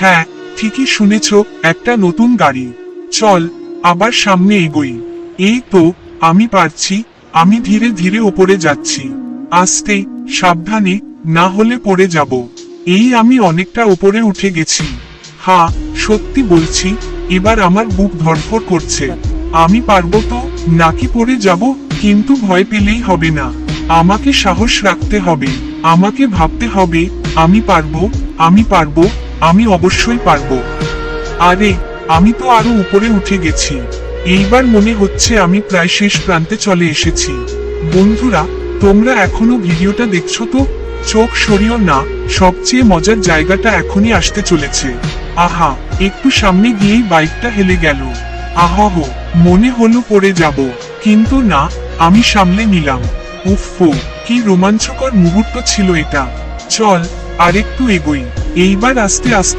হ্যাঁ, ঠিকই শুনেছ, একটা নতুন গাড়ি। চল আবার সামনে এগোই। এই তো, আমি পারছি। আমি ধীরে ধীরে উপরে যাচ্ছি। আস্তে, সাবধানে, না হলে পড়ে যাব। এই আমি অনেকটা উপরে উঠে গেছি। হ্যাঁ, সত্যি বলছি, এবার আমার বুক ধড়ফড় করছে। আমি পারবো তো, নাকি পড়ে যাব? কিন্তু ভয় পেলেই হবে না, আমাকে সাহস রাখতে হবে। আমাকে ভাবতে হবে, আমি পারবো, আমি পারবো, আমি অবশ্যই পারবো। আরে, আমি তো আরো উপরে উঠে গেছি। এইবার মনে হচ্ছে আমি প্রায় শেষ প্রান্তে চলে এসেছি। বন্ধুরা, তোমরা এখনো ভিডিওটা দেখছো তো? চোখ সরিও না, সবচেয়ে মজার জায়গাটা এখনই আসতে চলেছে। আহা, একটু সামনে গিয়েই বাইকটা হেলে গেল। আহহ, মনে হলো পড়ে যাব, কিন্তু না, আমি সামলে নিলাম। উফ, কি রোমাঞ্চকর মুহূর্ত ছিল এটা। চল আরেকটু এগোই। এইবার আস্তে আস্তে